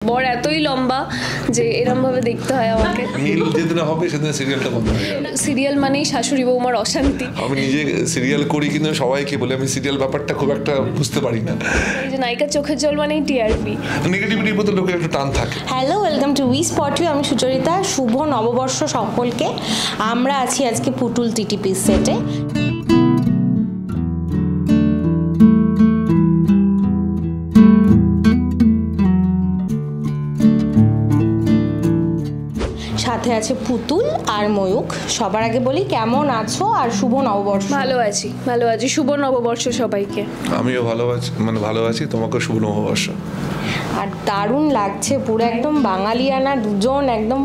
বর এতই লম্বা যে এরকম ভাবে দেখতে হয় আমাকে। মিল যেদিন হবে সেদিন সিরিয়ালটা বন্ধ হয়ে যাবে। সিরিয়াল মানেই শাশুড়ি বৌমার অশান্তি। আমি নিজে সিরিয়াল করি কিন্তু সবাইকে বলে আমি সিরিয়াল ব্যাপারটা খুব একটা বুঝতে পারি না। এই যে নায়িকার চোখের জল মানেই টিআরপি। নেগেটিভিটির প্রতি লোকের একটু টান থাকে। Hello, welcome to we spot you. আমি সুচরিতা। শুভ নববর্ষ সকলকে। আমরা আছি আজকে পুতুল টিটিপি সেটে। সাথে আছে পুতুল আর ময়ূক। সবার আগে বলি কেমন আছো আর শুভ নববর্ষ। ভালো আছি শুভ নববর্ষ সবাইকে। আমিও ভালো আছি তোমাকেও শুভ নববর্ষ। আর দারুণ লাগছে, পুরো একদম বাঙালিয়ানা দুজন, একদম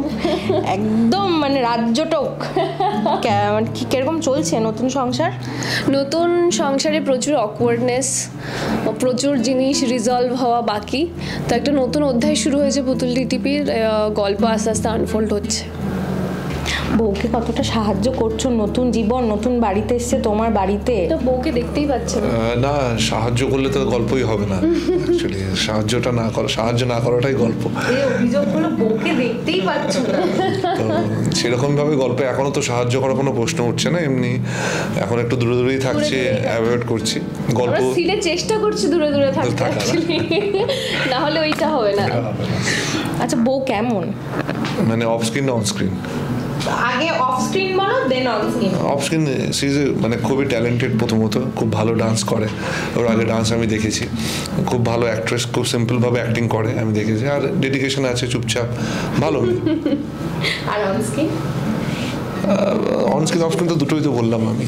একদম মানে রাজ্যটক। কিরকম চলছে নতুন সংসার? নতুন সংসারে প্রচুর অকওয়ার্ডনেস, প্রচুর জিনিস রিজলভ হওয়া বাকি। তো একটা নতুন অধ্যায় শুরু হয়েছে পুতুল টিটিপির। গল্প আস্তে আস্তে আনফোল্ড হচ্ছে। বউকে কতটা সাহায্য করছো? নতুন জীবন, নতুন বাড়িতে এসছে তোমার বাড়িতে। তো বউকে দেখতেই পাচ্ছে না, সাহায্য করলে তো গল্পই হবে না। অ্যাকচুয়ালি সাহায্য না করাটাই গল্প। এই অভিযোগগুলো বউকে দেখতেই পাচ্ছ না। তো সেরকম ভাবে গল্পে এখনো তো সাহায্য করার কোনো প্রশ্ন উঠছে না। এমনি এখন একটু দূরে দূরেই থাকছি, অ্যাভয়েড করছি গল্প। সিনে চেষ্টা করছি দূরে দূরে থাকতে, না হলে ওইটা হবে না। আচ্ছা, বউ কেমন? মানে অফ স্ক্রিন না অন স্ক্রিন? আগে অফ স্ক্রিন বলো, then on screen. Off screen she is মানে খুবই ট্যালেন্টেড। প্রথমত খুব ভালো ডান্স করে। ওর আগে ডান্স আমি দেখেছি। খুব ভালো অ্যাক্ট্রেস, খুব সিম্পলভাবে অ্যাক্টিং করে আমি দেখেছি। আর ডেডিকেশন আছে, চুপচাপ, ভালো মেয়ে। আর on screen? On screen off screen তো দুটোই তো বললাম আমি।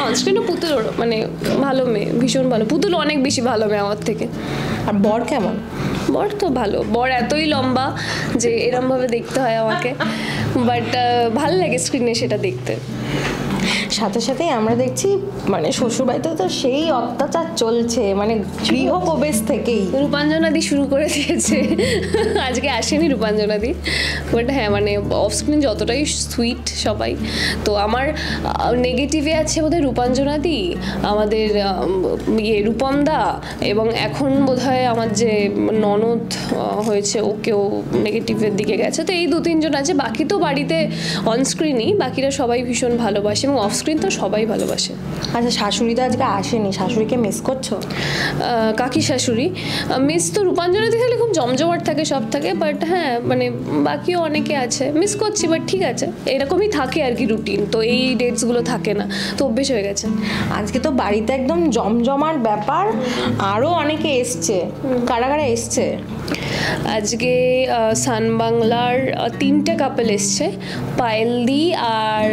অন স্ক্রিনও পুতুল মানে ভালো মেয়ে, ভীষণ ভালো। পুতুল অনেক বেশি ভালো মেয়ে আমার থেকে। আর বর কেমন? বর তো ভালো। বর এতই লম্বা যে এরম ভাবে দেখতে হয় আমাকে, বাট ভালো লাগে স্ক্রিনে সেটা দেখতে। সাথে সাথেই আমরা দেখছি মানে শ্বশুরবাড়িতে তো সেই অত্যাচার চলছে, মানে গৃহপ্রবেশ থেকেই। রূপাঞ্জনাদি শুরু করে দিয়েছে। আজকে আসেনি রূপাঞ্জনাদি, বাট হ্যাঁ মানে অফ স্ক্রিন যতটাই সুইট সবাই। তো আমার নেগেটিভে আছে বোধহয় রূপাঞ্জনাদি, আমাদের রূপম দা, এবং এখন বোধহয় আমার যে ননদ হয়েছে ওকেও নেগেটিভের দিকে গেছে। তো এই 2-3 জন আছে, বাকি তো বাড়িতে অন স্ক্রিনই বাকিরা সবাই ভীষণ ভালোবাসে এবং অফ স্ক্রিন তো সবাই ভালোবাসে। আচ্ছা, শাশুড়ি তো আজকে আসেনি, শাশুড়িকে মিস করছো? কাকি শাশুড়ি মিস তো রূপাঞ্জনাদি থাকলে খুব জমজমাট থাকে, সব থাকে, বাট হ্যাঁ মানে বাকিও অনেকে আছে, মিস করছি। বাট ঠিক আছে, এরকমই থাকে আর কি রুটিন। তো এই ডেটসগুলো থাকে না, তো অভ্যেস হয়ে গেছে। আজকে তো বাড়িতে একদম জমজমাট ব্যাপার, আরও অনেকে এসছে। কারা কারা এসছে আজকে? সান বাংলার 3টে কাপল এসছে, পায়েলদি আর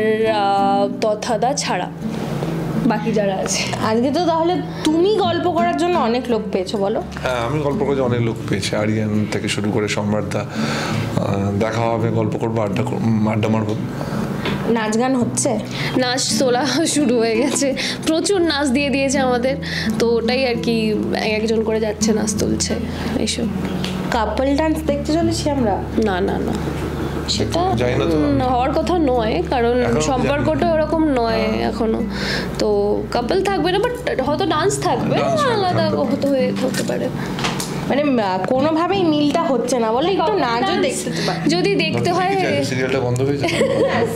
তথাদা ছাড়া বাকি যারা আছে। আজকে তো তাহলে তুমি গল্প করার জন্য অনেক লোক পেয়েছো, বলো। হ্যাঁ, আমি গল্প করে অনেক লোক পেয়েছি। আরিয়ান থেকে শুরু করে সম্রাটদা। দেখা হবে, গল্প করবো, আড্ডা মারবো। নাচ গান হচ্ছে? নাচ তোলা শুরু হয়ে গেছে, প্রচুর নাচ দিয়ে দিয়েছে আমাদের। তো ওটাই আর কি, একজন করে যাচ্ছে, নাচ তুলছে এইসব। কাপল ডান্স দেখতে চলেছি আমরা? না না না, সেটা হওয়ার কথা নয়, কারণ সম্পর্কটা ওরকম নয় এখনো। তো কাপল থাকবে না, বাট হয়তো ডান্স থাকবে, আলাদা হতে পারে। মানে কোনোভাবেই মিলটা হচ্ছে না, বলে একটু নাচও দেখতে, যদি দেখতে হয় সিরিয়ালটা বন্ধ হয়ে যাবে।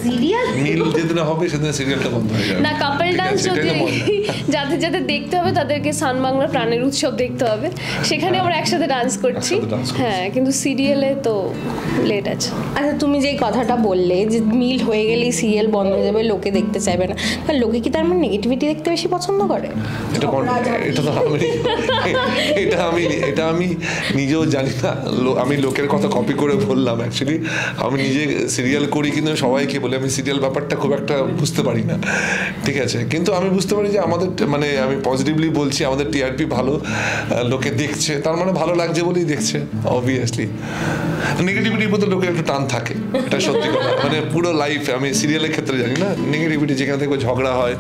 সিরিয়াল মিল যেদিন হবে সেদিন সিরিয়ালটা বন্ধ হয়ে যাবে। না, কাপল ডান্স যদি যাদের যাদের দেখতে হবে তাদেরকে সান বাংলা প্রাণের উৎসব দেখতে হবে, সেখানে আমরা একসাথে ডান্স করছি। হ্যাঁ, কিন্তু সিরিয়ালে তো লেট আছে। আচ্ছা, তুমি যে কথাটা বললে যে মিল হয়ে গেলেই সিরিয়াল বন্ধ হয়ে যাবে, লোকে দেখতে চাইবে না, তাহলে লোকে কি তার মানে নেগেটিভিটি দেখতে বেশি পছন্দ করে? এটা আমি নিজেও জানি না, আমি লোকের কথা কপি করে বললাম। অ্যাকচুয়ালি আমি নিজে সিরিয়াল করি কিন্তু সবাইকে বলি আমি সিরিয়াল ব্যাপারটা খুব একটা বুঝতে পারি না। ঠিক আছে, কিন্তু আমি বুঝতে পারি যে আমাদের মানে আমি পজিটিভলি বলছি, আমাদের টিআরপি ভালো, লোকে দেখছে, তার মানে ভালো লাগছে বলেই দেখছে। অবভিয়াসলি নেগেটিভিটির প্রতি লোকের একটু টান থাকে, এটা সত্যি কথা। মানে পুরো লাইফ, আমি সিরিয়ালের ক্ষেত্রে জানি না, নেগেটিভিটি যেখানে থেকে ঝগড়া হয়,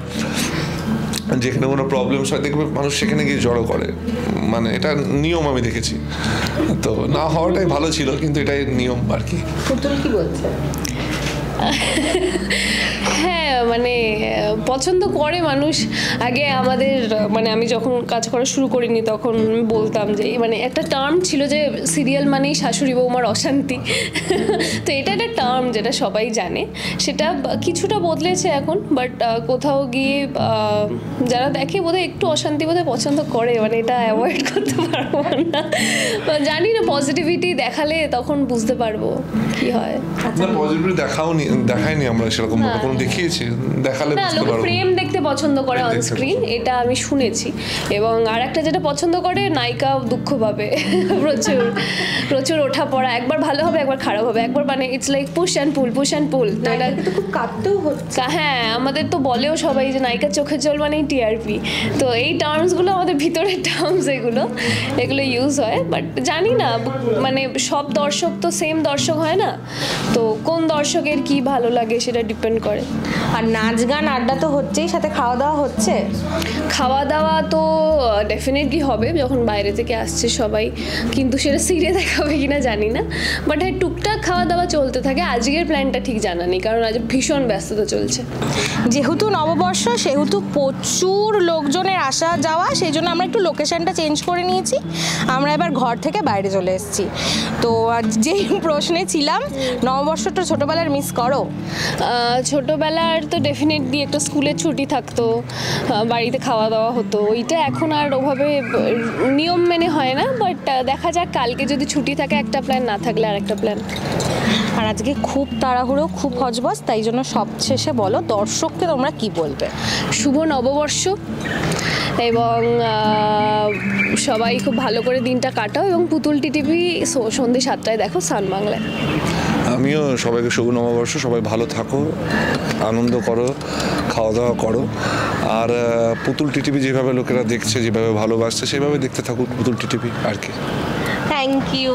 যেখানে কোনো প্রবলেমস হয়, দেখবে মানুষ সেখানে গিয়ে জড়ো করে। মানে এটা নিয়ম আমি দেখেছি। তো না হওয়াটাই ভালো ছিল, কিন্তু এটাই নিয়ম আর কি। পুতুল কি বলছে? হ্যাঁ মানে পছন্দ করে মানুষ। আগে আমাদের মানে আমি যখন কাজ করা শুরু করিনি তখন আমি বলতাম যে মানে একটা টার্ম ছিল যে সিরিয়াল মানেই শাশুড়ি বৌমার অশান্তি। তো এটা একটা টার্ম যেটা সবাই জানে, সেটা কিছুটা বদলেছে এখন, বাট কোথাও গিয়ে যারা দেখে বোধহয় একটু অশান্তি বোধহয় পছন্দ করে, মানে এটা অ্যাভয়েড করতে পারবো না। জানি না, পজিটিভিটি দেখালে তখন বুঝতে পারবো কি হয়। না পজিটিভ দেখায়নি আমরা সেরকম ভাবে, কোনো দেখিয়েছি দেখালে না, বুঝতে লোকে পারবো। প্রেম দেখতে পছন্দ করে প্রেম অন দেখতে স্ক্রিন, এটা আমি শুনেছি। এবং আর একটা যেটা পছন্দ করে, নায়িকা দুঃখ পাবে প্রচুর প্রচুর ওঠা পড়া, একবার ভালো হবে একবার খারাপ হবে, একবার মানে it's like push and pool push and পুল। তো এটা তো খুব কাঁদতেও হচ্ছে। হ্যাঁ, আমাদের তো বলেও সবাই যে নায়িকার চোখের জল মানেই টিআরপি। তো এই টার্মসগুলো আমাদের ভিতরের টার্মস, এগুলো ইউজ হয়। বাট জানি না মানে সব দর্শক তো সেম দর্শক হয় না, তো কোন দর্শকের কি ভালো লাগে সেটা ডিপেন্ড করে। আর নাচ গান আড্ডা তো হচ্ছেই, সাথে খাওয়া দাওয়া হচ্ছে। খাওয়া দাওয়া তো ডেফিনেটলি হবে যখন বাইরে থেকে আসছে সবাই, কিন্তু সেটা সিরিয়াস দেখাবে কিনা জানি না। বাট হ্যাঁ, টুকটাক খাওয়া দাওয়া চলতে থাকে। আজকের প্ল্যানটা ঠিক জানা নেই, কারণ আজ ভীষণ ব্যস্ততা চলছে। যেহেতু নববর্ষ সেহেতু প্রচুর লোকজনের আসা যাওয়া, সেই জন্য আমরা একটু লোকেশনটা চেঞ্জ করে নিয়েছি। আমরা এবার ঘর থেকে বাইরে চলে এসেছি। তো যেই প্রশ্নে ছিলাম, নববর্ষটা ছোটোবেলার মিস করো? ছোটোবেলার তো ডেফিনেটলি একটা স্কুলের ছুটি থাকতো, বাড়িতে খাওয়া দাওয়া হতো, ওইটা এখন আর ওভাবে নিয়ম মেনে হয় না। বাট দেখা যাক, কালকে যদি ছুটি থাকে একটা প্ল্যান, না থাকলে আর একটা প্ল্যান। আর আজকে খুব তাড়াহুড়ো, খুব হজবজ, তাই জন্য সবশেষে বলো দর্শককে তোমরা কি বলবে? শুভ নববর্ষ, এবং সবাই খুব ভালো করে দিনটা কাটাও, এবং পুতুল টিভি সন্ধ্যে 7টায় দেখো সান বাংলায়। আমিও সবাইকে শুভ নববর্ষ, সবাই ভালো থাকো, আনন্দ করো, খাওয়া দাওয়া করো। আর পুতুল টিভি যেভাবে লোকেরা দেখছে, যেভাবে ভালোবাসছে, সেভাবে দেখতে থাকুক পুতুল টিভি আর কি। Thank you.